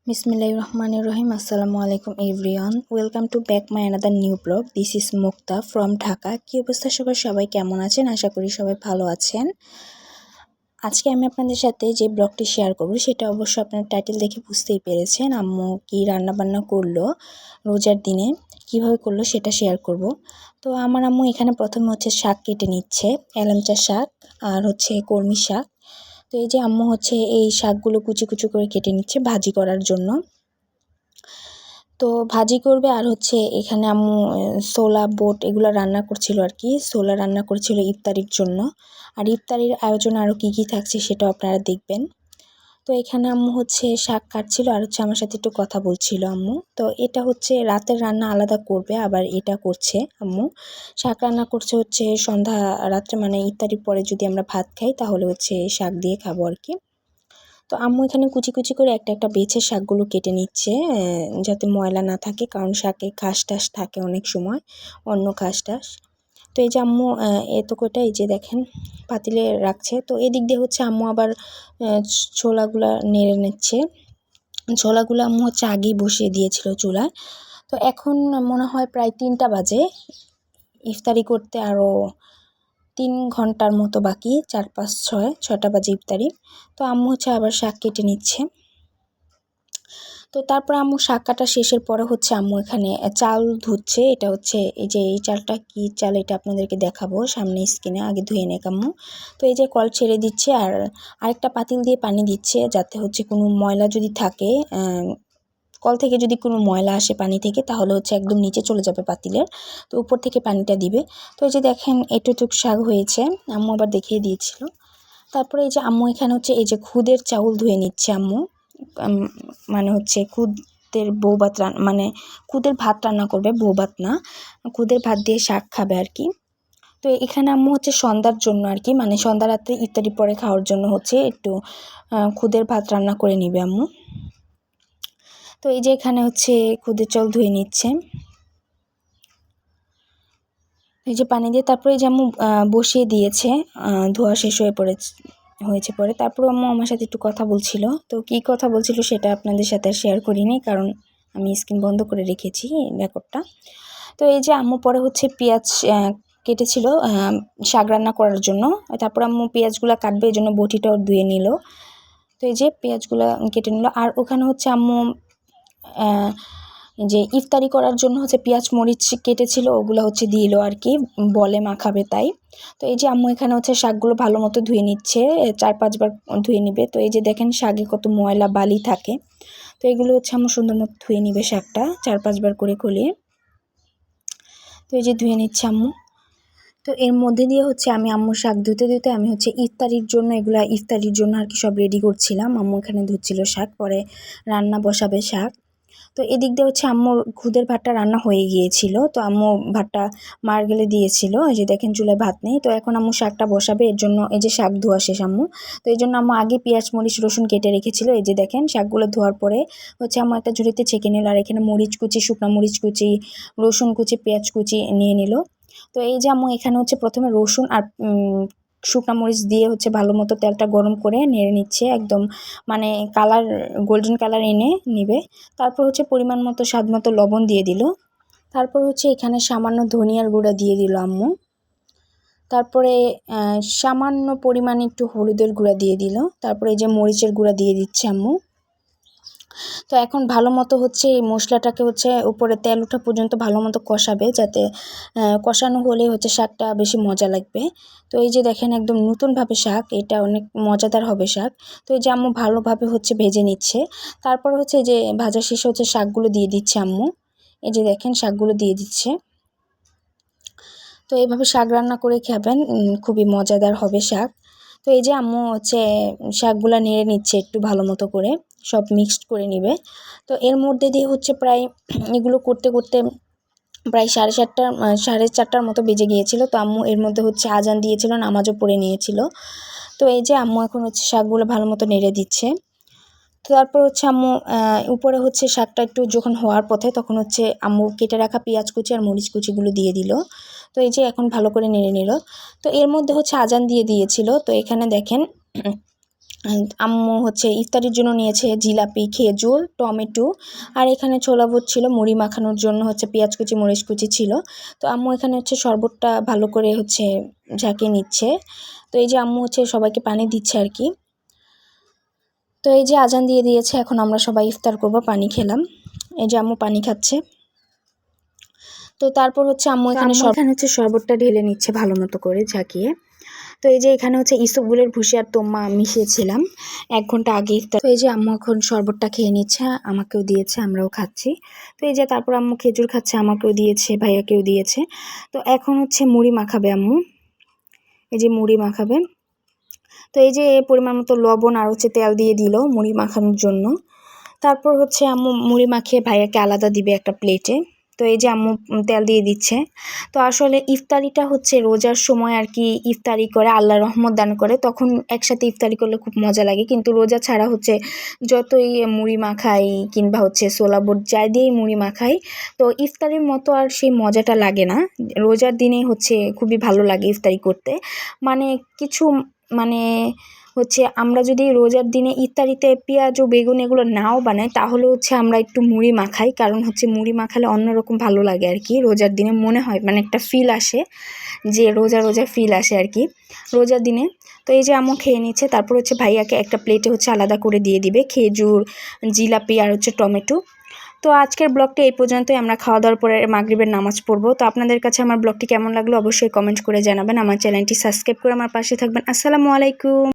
Bismillahirrahmanirrahim. Assalamualaikum everyone. Welcome to back my another new blog. This is Mukta from Dhaka. কি অবস্থা সবাই কেমন আছেন? আশা করি সবাই ভালো আছেন। আজকে আমি আপনাদের সাথে যে ব্লগটি শেয়ার করব সেটা অবশ্য আপনারা টাইটেল দেখে বুঝতেই পেরেছেন। আম্মু কি রান্না বান্না করলো রোজার দিনে, কিভাবে করলো সেটা শেয়ার করব। তো আমার আম্মু এখানে প্রথমে হচ্ছে শাক কেটে নিচ্ছে, এলাঞ্চা শাক আর হচ্ছে কলমি শাক। তো এই যে আম্মু হচ্ছে এই শাকগুলো কুচি কুচি করে কেটে নিচ্ছে ভাজি করার জন্য। তো ভাজি করবে আর হচ্ছে এখানে আম্মু ছোলা বুট এগুলো রান্না করছিল আর কি, ছোলা রান্না করছিল ইফতারির জন্য। আর ইফতারির আয়োজন আরও কী থাকছে সেটাও আপনারা দেখবেন। তো এখানে আম্মু হচ্ছে শাক কাটছিল আর হচ্ছে আমার সাথে একটু কথা বলছিল আম্মু। তো এটা হচ্ছে রাতের রান্না আলাদা করবে, আবার এটা করছে আম্মু। শাক রান্না করছে হচ্ছে সন্ধ্যা রাত্রে, মানে ইফতারির পরে যদি আমরা ভাত খাই তাহলে হচ্ছে শাক দিয়ে খাবো আর কি। তো আম্মু এখানে কুচি কুচি করে একটা একটা বেছে শাকগুলো কেটে নিচ্ছে, যাতে ময়লা না থাকে, কারণ শাকে ঘাস টাস থাকে অনেক সময়, অন্য ঘাস টাস। তো এই যে আম্মু এত কটা এই যে দেখেন পাতিলে রাখছে। তো এদিক দিয়ে হচ্ছে আম্মু আবার ছোলাগুলা নেড়ে নিচ্ছে। ছোলাগুলো আম্মু হচ্ছে আগেই বসিয়ে দিয়েছিল চুলায়। তো এখন মনে হয় প্রায় 3টা বাজে, ইফতারি করতে আরও 3 ঘন্টার মতো বাকি, 4, 5, 6টা বাজে ইফতারি। তো আম্মু হচ্ছে আবার শাক কেটে নিচ্ছে। তো তারপর আম্মু শাক কাটা শেষের পরে হচ্ছে আম্মু এখানে চাল ধুচ্ছে। এটা হচ্ছে এই যে এই চালটা কি চাল এটা আপনাদেরকে দেখাবো সামনে স্ক্রিনে, আগে ধুয়ে নেক আম্মু। তো এই যে কল ছেড়ে দিচ্ছে আর আরেকটা পাতিল দিয়ে পানি দিচ্ছে, যাতে হচ্ছে কোনো ময়লা যদি থাকে, কল থেকে যদি কোনো ময়লা আসে পানি থেকে, তাহলে হচ্ছে একদম নিচে চলে যাবে পাতিলের। তো উপর থেকে পানিটা দিবে। তো এই যে দেখেন এটুক শাক হয়েছে, আম্মু আবার দেখিয়ে দিয়েছিল। তারপরে এই যে আম্মু এখানে হচ্ছে এই যে খুদের চাউল ধুয়ে নিচ্ছে আম্মু, মানে হচ্ছে খুদের বৌভাত মানে খুদের ভাত রান্না করবে, বৌভাত না, খুদের ভাত দিয়ে শাক খাবে আর কি। তো এখানে আম্মু হচ্ছে সন্ধ্যার জন্য আর কি, মানে সন্ধ্যা রাত্রে ইত্যাদি পরে খাওয়ার জন্য হচ্ছে একটু খুদের ভাত রান্না করে নিবে আম্মু। তো এই যে এখানে হচ্ছে খুদের চাউল ধুয়ে নিচ্ছে এই যে পানি দিয়ে। তারপরে এই যে আম্মু বসিয়ে দিয়েছে, ধোয়া শেষ হয়েছে পরে। তারপর আম্মু আমার সাথে একটু কথা বলছিল। তো কি কথা বলছিল সেটা আপনাদের সাথে শেয়ার করিনি, কারণ আমি স্ক্রিন বন্ধ করে রেখেছি রেকর্ডটা। তো এই যে আম্মু পরে হচ্ছে পেঁয়াজ কেটেছিল শাক রান্না করার জন্য। তারপর আম্মু পেঁয়াজগুলো কাটবে, এই জন্য বটিটাও ধুয়ে নিল। তো এই যে পেঁয়াজগুলো কেটে নিল। আর ওখানে হচ্ছে আম্মু যে ইফতারি করার জন্য হচ্ছে পেঁয়াজ মরিচ কেটেছিল, ওগুলো হচ্ছে দিল আর কি, বলে মাখাবে তাই। তো এই যে আম্মু এখানে হচ্ছে শাকগুলো ভালো মতো ধুয়ে নিচ্ছে, 4-5 বার ধুয়ে নিবে। তো এই যে দেখেন শাকে কত ময়লা বালি থাকে, তো এগুলো হচ্ছে আম্মু সুন্দর মতো ধুয়ে নিবে শাকটা 4-5 বার করে খুলিয়ে। তো এই যে ধুয়ে নিচ্ছে আম্মু। তো এর মধ্যে দিয়ে হচ্ছে আমি আম্মুর শাক ধুতে আমি হচ্ছে ইফতারির জন্য আর কি সব রেডি করছিলাম। আম্মু এখানে ধুচ্ছিল শাক, পরে রান্না বসাবে শাক। তো এদিক দিয়ে হচ্ছে আম্মুর খুদের ভাতটা রান্না হয়ে গিয়েছিল। তো আম্মু ভাতটা মার গেলে দিয়েছিল, এই যে দেখেন চুলায় ভাত নেই। তো এখন আম্মু শাকটা বসাবে, এর জন্য এই যে শাক ধোয়া শেষ আম্মু। তো এই জন্য আম্মু আগে পেঁয়াজ মরিচ রসুন কেটে রেখেছিল। এই যে দেখেন শাকগুলো ধোয়ার পরে হচ্ছে আম্মু একটা ঝুড়িতে ছেঁকে নিল, আর এখানে মরিচ কুচি, শুকনো মরিচ কুচি, রসুন কুচি, পেঁয়াজ কুচি নিয়ে নিল। তো এই যে আম্মু এখানে হচ্ছে প্রথমে রসুন আর শুকনো মরিচ দিয়ে হচ্ছে ভালো মতো তেলটা গরম করে নেড়ে নিচ্ছে, একদম মানে কালার গোল্ডেন কালার এনে নিবে। তারপর হচ্ছে পরিমাণ মতো স্বাদ মতো লবণ দিয়ে দিল। তারপর হচ্ছে এখানে সামান্য ধনিয়ার গুঁড়া দিয়ে দিল আম্মু। তারপরে সামান্য পরিমাণে একটু হলুদের গুঁড়া দিয়ে দিল। তারপরে এই যে মরিচের গুঁড়া দিয়ে দিচ্ছে আম্মু। তো এখন ভালো মতো হচ্ছে এই মশলাটাকে হচ্ছে উপরে তেল ওঠা পর্যন্ত ভালো মতো কষাবে, যাতে কষানো হলে হচ্ছে শাকটা বেশি মজা লাগবে। তো এই যে দেখেন একদম নতুনভাবে শাক, এটা অনেক মজাদার হবে শাক। তো এই যে আম্মু ভালোভাবে হচ্ছে ভেজে নিচ্ছে। তারপর হচ্ছে যে ভাজা শেষে হচ্ছে শাকগুলো দিয়ে দিচ্ছে আম্মু। এই যে দেখেন শাকগুলো দিয়ে দিচ্ছে। তো এইভাবে শাক রান্না করে খাবেন, খুবই মজাদার হবে শাক। তো এই যে আম্মু হচ্ছে শাকগুলা নেড়ে নিচ্ছে একটু ভালো মতো করে, সব মিক্সড করে নিবে। তো এর মধ্যে দিয়ে হচ্ছে প্রায় এগুলো করতে করতে প্রায় 4:30 মতো বেজে গিয়েছিল। তো আম্মু এর মধ্যে হচ্ছে আজান দিয়েছিল, নামাজও পড়ে নিয়েছিল। তো এই যে আম্মু এখন হচ্ছে শাকগুলো ভালো মতো নেড়ে দিচ্ছে। তো তারপর হচ্ছে আম্মু উপরে হচ্ছে শাকটা একটু যখন হওয়ার পথে, তখন হচ্ছে আম্মু কেটে রাখা পেঁয়াজ কুচি আর মরিচ কুচিগুলো দিয়ে দিল। তো এই যে এখন ভালো করে নেড়ে নিল। তো এর মধ্যে হচ্ছে আজান দিয়ে দিয়েছিল। তো এখানে দেখেন আম্মু হচ্ছে ইফতারির জন্য নিয়েছে জিলাপি, খেজুর, টমেটো, আর এখানে ছোলা বুট ছিল মুড়ি মাখানোর জন্য, হচ্ছে পেঁয়াজ কুচি, মরিচ কুচি ছিল। তো আম্মু এখানে হচ্ছে শরবতটা ভালো করে হচ্ছে ঝাঁকিয়ে নিচ্ছে। তো এই যে আম্মু হচ্ছে সবাইকে পানি দিচ্ছে আর কি। তো এই যে আজান দিয়ে দিয়েছে, এখন আমরা সবাই ইফতার করব। পানি খেলাম, এই যে আম্মু পানি খাচ্ছে। তো তারপর হচ্ছে আম্মু এখানে হচ্ছে শরবতটা ঢেলে নিচ্ছে ভালো মতো করে ঝাঁকিয়ে। তো এই যে এখানে হচ্ছে ইসবগুলের ভুসি আর তোম্মা মিশিয়েছিলাম 1 ঘন্টা আগে ইফতার। তো এই যে আম্মু এখন শরবতটা খেয়ে নিচ্ছে, আমাকেও দিয়েছে, আমরাও খাচ্ছি। তো এই যে তারপর আম্মু খেজুর খাচ্ছে, আমাকেও দিয়েছে, ভাইয়াকেও দিয়েছে। তো এখন হচ্ছে মুড়ি মাখাবে আম্মু, এই যে মুড়ি মাখাবে। তো এই যে পরিমাণ মতো লবণ আর হচ্ছে তেল দিয়ে দিল মুড়ি মাখানোর জন্য। তারপর হচ্ছে আম্মু মুড়ি মাখিয়ে ভাইয়াকে আলাদা দিবে একটা প্লেটে। তো এই যে আম্মু তেল দিয়ে দিচ্ছে। তো আসলে ইফতারিটা হচ্ছে রোজার সময় আর কি ইফতারি করে আল্লাহ রহমত দান করে, তখন একসাথে ইফতারি করলে খুব মজা লাগে। কিন্তু রোজা ছাড়া হচ্ছে যতই মুড়ি মাখাই কিংবা হচ্ছে ছোলা বুট যাই দিয়েই মুড়ি মাখাই, তো ইফতারির মতো আর সেই মজাটা লাগে না। রোজার দিনেই হচ্ছে খুবই ভালো লাগে ইফতারি করতে। মানে কিছু মানে হচ্ছে আমরা যদি রোজার দিনে ইফতারিতে পেঁয়াজ ও বেগুন এগুলো নাও বানাই, তাহলে হচ্ছে আমরা একটু মুড়ি মাখাই, কারণ হচ্ছে মুড়ি মাখালে অন্যরকম ভালো লাগে আর কি। রোজার দিনে মনে হয় মানে একটা ফিল আসে, যে রোজা রোজা ফিল আসে আর কি রোজার দিনে। তো এই যে আম্মু খেয়ে নিচ্ছে, তারপর হচ্ছে ভাইয়াকে একটা প্লেটে হচ্ছে আলাদা করে দিয়ে দিবে খেজুর, জিলাপি আর হচ্ছে টমেটো। তো আজকের ব্লগটি এই পর্যন্তই। আমরা খাওয়া দাওয়ার পরে মাগরিবের নামাজ পড়বো। তো আপনাদের কাছে আমার ব্লগটি কেমন লাগলো অবশ্যই কমেন্ট করে জানাবেন। আমার চ্যানেলটি সাবস্ক্রাইব করে আমার পাশে থাকবেন। আসসালামু আলাইকুম।